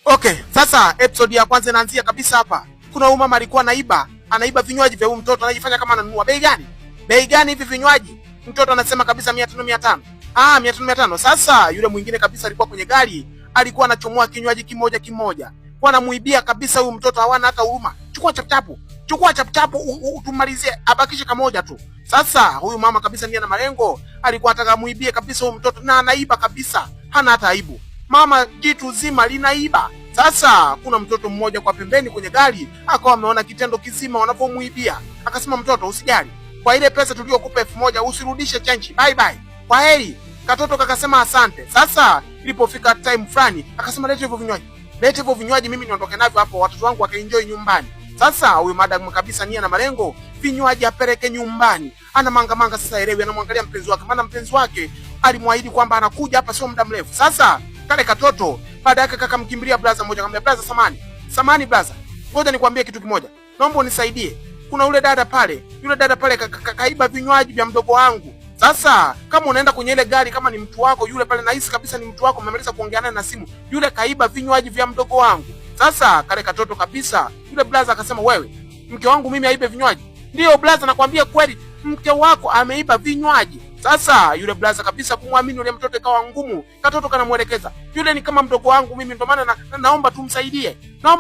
Okay, sasa episode ya kwanza inaanzia kabisa hapa. Kuna huyu mama alikuwa anaiba vinywaji vya huyu mtoto, anajifanya kama ananunua. Bei gani? Bei gani hivi vinywaji? Mtoto anasema kabisa 500. Ah, 500. Sasa yule mwingine kabisa alikuwa kwenye gari, alikuwa anachomoa kinywaji kimoja kimoja. Kwa anamuibia kabisa huyu mtoto, hawana hata huruma. Chukua chapchapu. Chukua chapchapu utumalizie, abakishe kamoja tu. Sasa huyu mama kabisa nia na malengo, alikuwa anataka muibie kabisa huyu mtoto na anaiba kabisa. Hana hata aibu. Mama jitu zima linaiba. Sasa kuna mtoto mmoja kwa pembeni kwenye gari akawa ameona kitendo kizima wanavyomuibia. Akasema, mtoto usijali, kwa ile pesa tuliyokupa 1000 usirudishe change, bye bye, kwa heri. Katoto kakasema asante. Sasa ilipofika time fulani akasema, lete hivyo vinywaji, mimi niondoke navyo hapo, watoto wangu wakaenjoy nyumbani. Sasa huyu madam kabisa nia na malengo, vinywaji apeleke nyumbani. Ana manga sasa, elewi, anamwangalia mpenzi wake, maana mpenzi wake alimwahidi kwamba anakuja hapa sio muda mrefu. Sasa kale katoto baada yake kakamkimbilia blaza mmoja, akamwambia, blaza samani blaza, ngoja nikwambie kitu kimoja, naomba unisaidie. Kuna yule dada pale kaiba vinywaji vya mdogo wangu. Sasa kama unaenda kwenye ile gari, kama ni mtu wako yule pale, nahisi kabisa ni mtu wako, mmemaliza kuongea naye na simu, yule kaiba vinywaji vya mdogo wangu. Sasa kale katoto kabisa, yule blaza akasema, wewe mke wangu mimi aibe vinywaji? Ndio blaza, nakwambia kweli, mke wako ameiba vinywaji. Sasa yule blaza kabisa kumwamini yule mtoto ikawa ngumu. Katoto kanamuelekeza, yule ni kama mdogo wangu mimi, ndio maana naomba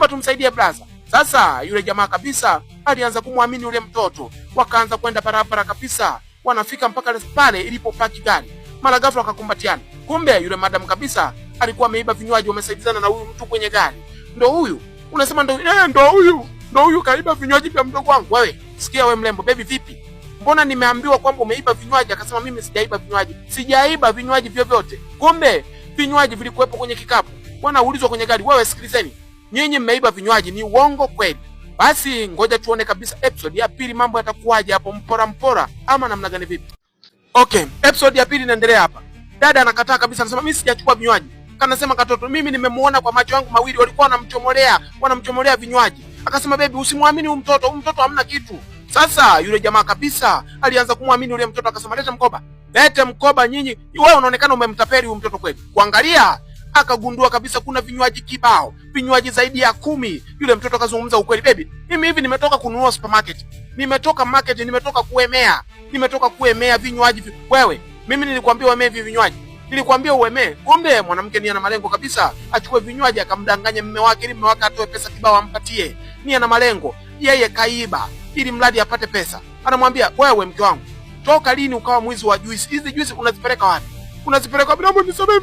tumsaidie blaza. Sasa yule jamaa kabisa alianza kumwamini yule mtoto, wakaanza kwenda barabara kabisa, wanafika mpaka pale ilipopaki gari. Mara ghafla wakakumbatiana. Kumbe yule madam kabisa alikuwa ameiba vinywaji, wamesaidizana na huyu mtu kwenye gari. Ndio huyu unasema, ndio huyu kaiba vinywaji vya mdogo wangu. Wewe sikia, wewe mlembo, baby vipi? Mbona nimeambiwa kwamba umeiba vinywaji? Akasema, mimi sijaiba vinywaji vyovyote. Kumbe vinywaji vilikuwepo kwenye kikapu. Wanaulizwa kwenye gari, wewe sikilizeni, nyinyi mmeiba vinywaji, ni uongo kweli? Basi ngoja tuone kabisa episode ya pili, mambo yatakuwaje hapo, mpora ama namna gani, vipi? Okay, episode ya pili inaendelea hapa. Dada anakataa kabisa, anasema mimi sijachukua vinywaji. Kanasema katoto, mimi nimemuona kwa macho yangu mawili, walikuwa wanamchomolea vinywaji. Akasema, baby usimwamini huyu mtoto hamna kitu. Sasa yule jamaa kabisa alianza kumwamini yule mtoto, akasema, lete mkoba nyinyi, wewe unaonekana umemtapeli huyu mtoto kweli. Kuangalia akagundua kabisa kuna vinywaji kibao, vinywaji zaidi ya 10. Yule mtoto akazungumza ukweli, baby mimi hivi nimetoka kununua supermarket, nimetoka kuemea vinywaji. Wewe mimi nilikwambia uemee hivi vinywaji, nilikwambia uemee. Kumbe mwanamke nia na malengo kabisa, achukue vinywaji akamdanganya mume wake, ili mume wake atoe pesa kibao ampatie. Nia na malengo, yeye kaiba ili mradi apate pesa. Anamwambia, wewe mke wangu, toka lini ukawa mwizi wa juisi? Hizi juisi unazipeleka wapi? Naomba nisamehe.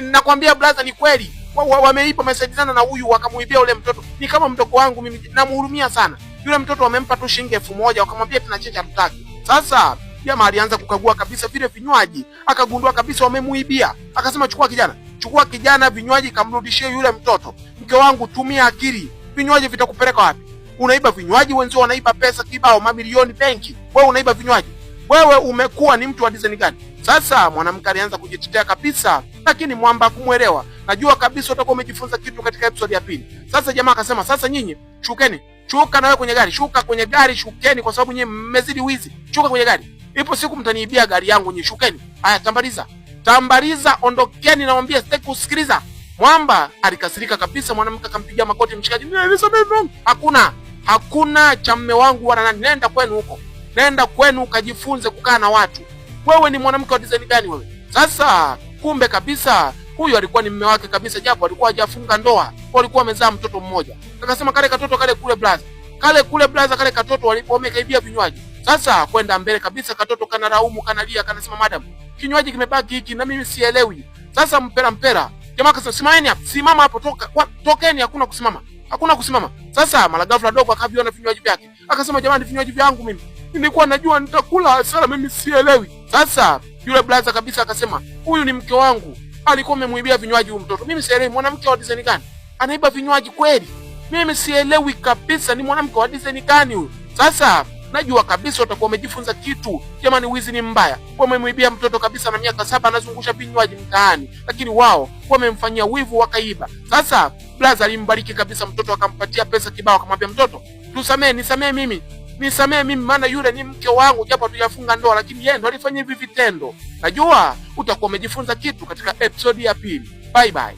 Nakwambia blaza, ni kweli wameipa, wamesaidizana na huyu wakamuibia ule mtoto. Ni kama mdogo wangu mimi, namhurumia sana. Yule mtoto wamempa tu shilingi 1000, wakamwambia tuna chenja hatutaki. Sasa jamaa alianza kukagua kabisa vile vinywaji, akagundua kabisa wamemuibia. Akasema, chukua kijana vinywaji, kamrudishie yule mtoto. Mke wangu, tumia akili, vinywaji vitakupeleka wapi? Unaiba vinywaji, wenzao wanaiba pesa kibao, mamilioni benki, wewe unaiba vinywaji. Wewe umekuwa ni mtu wa design gani? Sasa mwanamke alianza kujitetea kabisa, lakini mwamba kumuelewa. Najua kabisa utakuwa umejifunza kitu katika episode ya pili. Sasa jamaa akasema, sasa nyinyi shuka na wewe kwenye gari, shukeni kwa sababu nyinyi mmezidi wizi. Shuka kwenye gari, ipo siku mtaniibia gari yangu nyinyi, shukeni. Haya, tambaliza, ondokeni, naambia sitaki kusikiliza. Mwamba alikasirika kabisa, mwanamke akampigia makoti mshikaji, hakuna cha mume wangu wala nani, nenda kwenu ukajifunze kukaa na watu. Wewe ni mwanamke wa design gani wewe? Sasa kumbe kabisa huyu alikuwa ni mume wake kabisa, japo alikuwa hajafunga ndoa, walikuwa wamezaa mtoto mmoja. Akasema, kale katoto kale katoto wamekaibia vinywaji. Sasa kwenda mbele kabisa, katoto kanaraumu, kanalia, kanasema, madam, kinywaji kimebaki hiki na mimi sielewi. Sasa mpera jamaa akasema, simama hapo, tokeni, hakuna kusimama. Sasa mara ghafla dogo akaviona vinywaji vyake, akasema, jamani, vinywaji vyangu mimi, nilikuwa najua nitakula hasara, mimi sielewi. Sasa yule blaza kabisa akasema, huyu ni mke wangu, alikuwa amemuibia vinywaji huyu mtoto, mimi sielewi. Mwanamke wa design gani anaiba vinywaji kweli? Mimi sielewi kabisa, ni mwanamke wa design gani huyu? Sasa najua kabisa utakuwa umejifunza kitu. Jamani, wizi ni mbaya. Wamemuibia mtoto kabisa na miaka 7 anazungusha vinywaji mtaani, lakini wao wamemfanyia wivu wakaiba. Sasa blaza alimbariki kabisa mtoto, akampatia pesa kibao, akamwambia, mtoto nisamee mimi, maana yule ni mke wangu, japo hatujafunga ndoa, lakini yeye ndo alifanya hivi vitendo. Najua utakuwa umejifunza kitu katika episode ya pili. Bye bye.